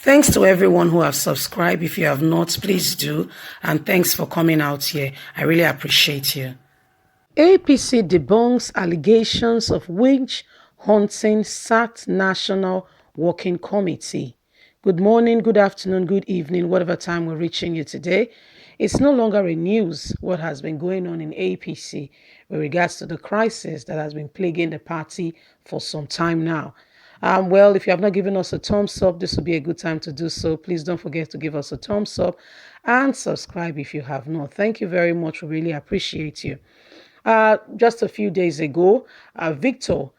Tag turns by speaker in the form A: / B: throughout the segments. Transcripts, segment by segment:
A: Thanks to everyone who have subscribed. If you have not, please do. And thanks for coming out here. I really appreciate you. APC debunks allegations of witch hunting, sacked National Working Committee. Good morning, good afternoon, good evening, whatever time we're reaching you today. It's no longer a news what has been going on in APC with regards to the crisis that has been plaguing the party for some time now. Well, if you have not given us a thumbs up, this will be a good time to do so. Please don't forget to give us a thumbs up and subscribe if you have not. Thank you very much. We really appreciate you. Just a few days ago, Victor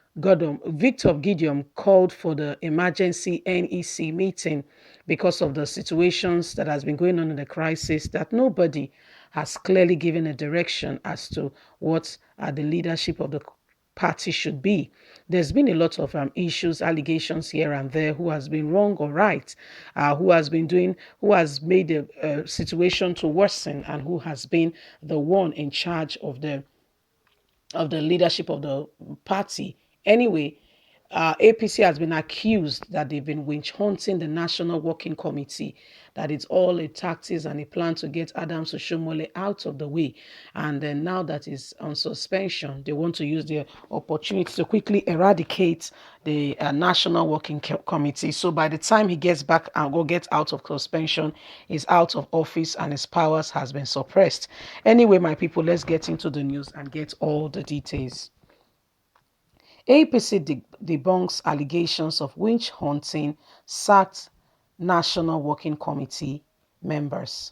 A: Gideon called for the emergency NEC meeting because of the situations that has been going on in the crisis that nobody has clearly given a direction as to what the leadership of the party should be. There's been a lot of issues, allegations here and there, who has been wrong or right, who has made the situation to worsen, and who has been the one in charge of the leadership of the party. Anyway, APC has been accused that they've been witch hunting the National Working Committee, that it's all a tactics and a plan to get Adams Oshomole out of the way. And then now that is on suspension, they want to use the opportunity to quickly eradicate the National Working Committee. So by the time he gets back and gets out of suspension, he's out of office and his powers has been suppressed. Anyway, my people, let's get into the news and get all the details. APC debunks allegations of witch hunting, sacked National Working Committee members.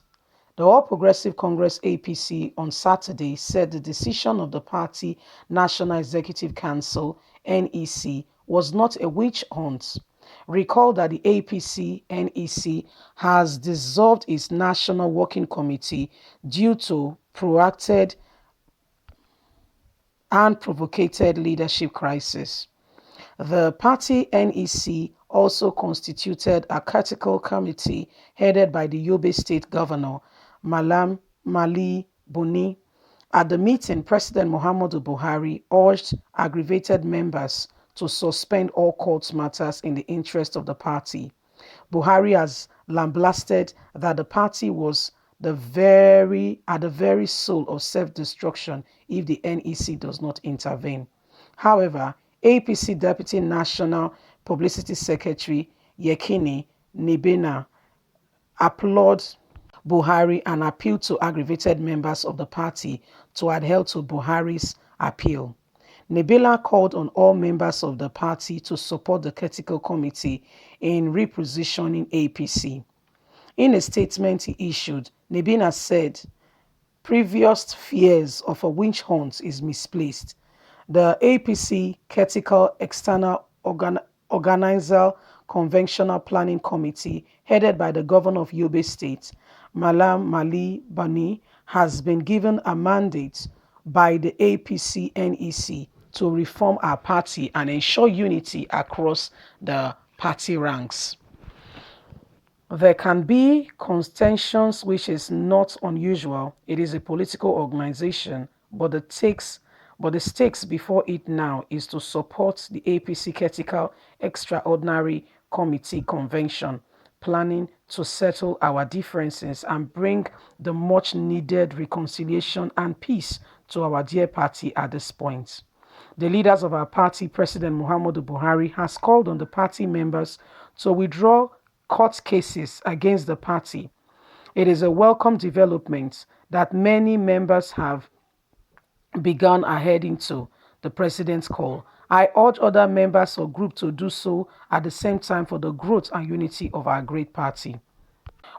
A: The All Progressive Congress APC on Saturday said the decision of the party National Executive Council NEC was not a witch hunt. Recall that the APC NEC has dissolved its National Working Committee due to protracted and provocated leadership crisis. The party NEC also constituted a critical committee headed by the Yobe State Governor, Malam Mali Buni. At the meeting, President Muhammadu Buhari urged aggravated members to suspend all court matters in the interest of the party. Buhari has lambasted that the party was at the very soul of self-destruction if the NEC does not intervene. However, APC Deputy National Publicity Secretary Yekini Nibina applauded Buhari and appealed to aggravated members of the party to adhere to Buhari's appeal. Nibila called on all members of the party to support the critical committee in repositioning APC. In a statement he issued, Nibina said, previous fears of a witch hunt is misplaced. The APC Critical External Organizer Conventional Planning Committee, headed by the governor of Yobe State, Malam Mali Bani, has been given a mandate by the APC NEC to reform our party and ensure unity across the party ranks. There can be contentions, which is not unusual. It is a political organization, but the stakes before it now is to support the APC Critical Extraordinary Committee Convention, planning to settle our differences and bring the much needed reconciliation and peace to our dear party at this point. The leaders of our party, President Muhammadu Buhari, has called on the party members to withdraw court cases against the party. It is a welcome development that many members have begun adhering to the president's call. I urge other members or group to do so at the same time for the growth and unity of our great party.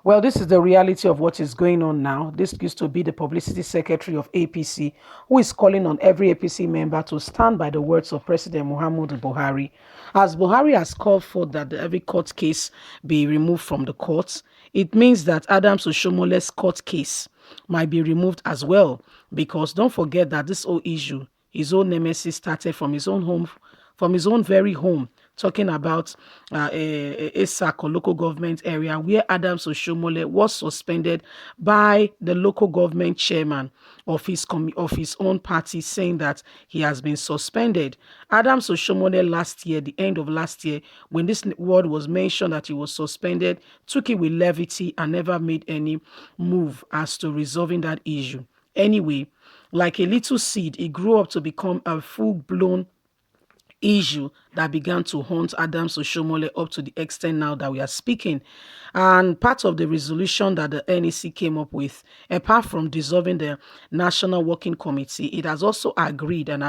A: Well, this is the reality of what is going on now. This used to be the publicity secretary of APC, who is calling on every APC member to stand by the words of President Muhammadu Buhari. As Buhari has called for that every court case be removed from the courts, it means that Adams Oshomole's court case might be removed as well, because don't forget that this whole issue, his own nemesis, started from his own home, from his own very home, talking about Issac or local government area where Adams Oshomole was suspended by the local government chairman of of his own party, saying that he has been suspended. Adams Oshomole last year, the end of last year, when this word was mentioned that he was suspended, took it with levity and never made any move as to resolving that issue. Anyway, like a little seed, it grew up to become a full-blown issue that began to haunt Adams Oshomole up to the extent now that we are speaking. And part of the resolution that the NEC came up with, apart from dissolving the National Working Committee, it has also agreed and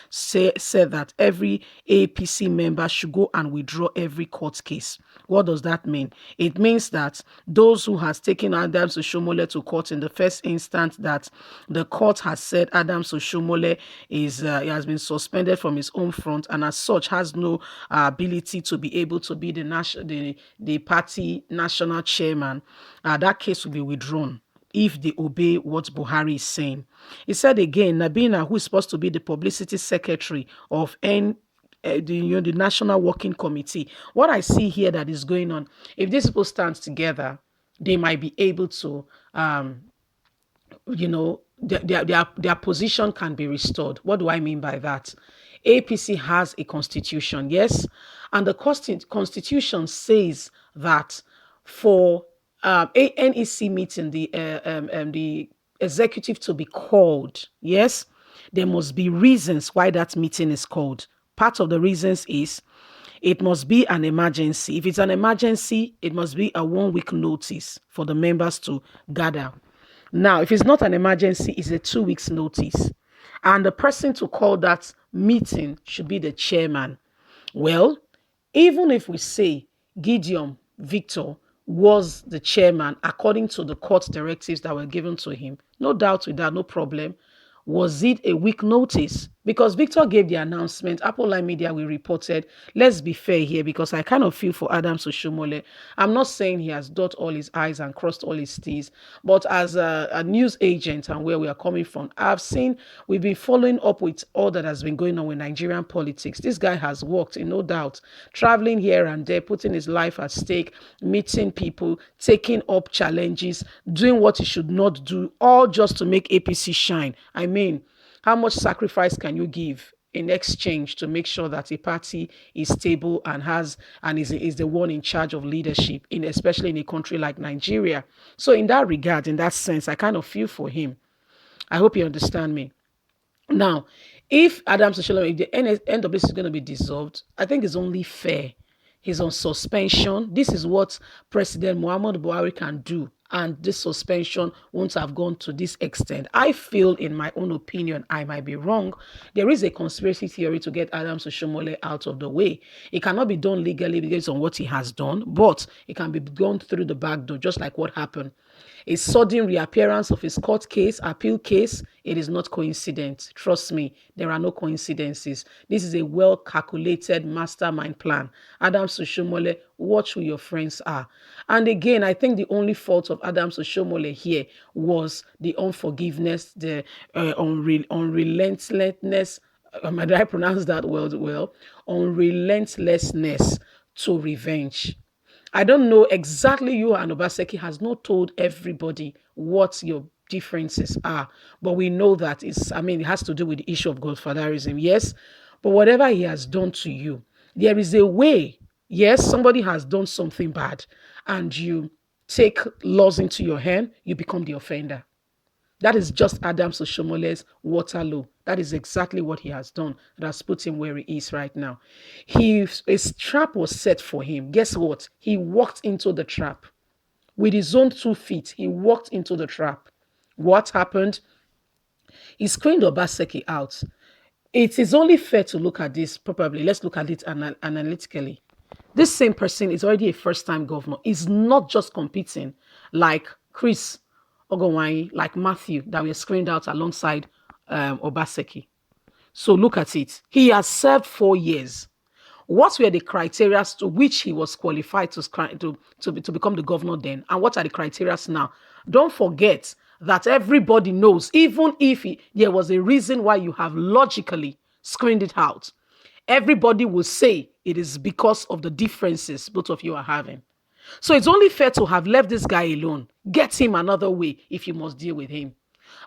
A: said that every APC member should go and withdraw every court case. What does that mean? It means that those who has taken Adams Oshomole to court in the first instance, that the court has said Adams Oshomole is he has been suspended from his own front, and as such has no ability to be able to be the party national chairman. That case will be withdrawn if they obey what Buhari is saying. He said again, Nabina, who is supposed to be the publicity secretary of the National Working Committee. What I see here that is going on, if these people stand together, they might be able to, their position can be restored. What do I mean by that? APC has a constitution, yes, and the constitution says that for a NEC meeting, the executive to be called, yes, there must be reasons why that meeting is called. Part of the reasons is it must be an emergency. If it's an emergency, it must be a 1 week notice for the members to gather. Now, if it's not an emergency, it's a 2 weeks notice. And the person to call that meeting should be the chairman. Well, even if we say Gideon Victor was the chairman according to the court directives that were given to him, no doubt with that, no problem. Was it a week notice? Because Victor gave the announcement, Apple Line Media, we reported. Let's be fair here, because I kind of feel for Adams Oshomole. I'm not saying he has dotted all his I's and crossed all his T's, but as a news agent and where we are coming from, we've been following up with all that has been going on with Nigerian politics. This guy has worked, in no doubt, traveling here and there, putting his life at stake, meeting people, taking up challenges, doing what he should not do, all just to make APC shine. I mean, how much sacrifice can you give in exchange to make sure that a party is stable and is the one in charge of leadership, especially in a country like Nigeria? So in that regard, in that sense, I kind of feel for him. I hope you understand me. Now, if Adams Oshomole, if the NWC is going to be dissolved, I think it's only fair. He's on suspension. This is what President Muhammadu Buhari can do, and this suspension won't have gone to this extent. I feel, in my own opinion, I might be wrong, there is a conspiracy theory to get Adams Oshomole out of the way. It cannot be done legally based on what he has done, but it can be done through the back door, just like what happened. A sudden reappearance of his court case, appeal case, it is not coincident. Trust me, there are no coincidences. This is a well-calculated mastermind plan. Adams Oshomole, watch who your friends are. And again, I think the only fault of Adams Oshomole here was the unforgiveness, the unrelentlessness. Did I pronounce that word well? Unrelentlessness to revenge. I don't know exactly, you and Obaseki has not told everybody what your differences are, but we know that it has to do with the issue of godfatherism, yes, but whatever he has done to you, there is a way. Yes, somebody has done something bad and you take laws into your hand, you become the offender. That is just Adams Oshomole's Waterloo. That is exactly what he has done that has put him where he is right now. His trap was set for him. Guess what? He walked into the trap. With his own 2 feet, he walked into the trap. What happened? He screened Obaseki out. It is only fair to look at this properly. Let's look at it analytically. This same person is already a first-time governor. He's not just competing like Chris Ogowai, like Matthew, that were screened out alongside Obaseki. So look at it. He has served 4 years. What were the criteria to which he was qualified to become the governor then? And what are the criteria now? Don't forget that everybody knows, even if there was a reason why you have logically screened it out, everybody will say it is because of the differences both of you are having. So it's only fair to have left this guy alone. Get him another way if you must deal with him.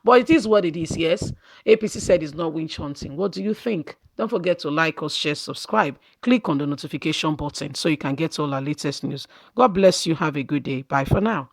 A: But it is what it is, yes. APC said it's not witch hunting. What do you think? Don't forget to like us, share, subscribe. Click on the notification button so you can get all our latest news. God bless you. Have a good day. Bye for now.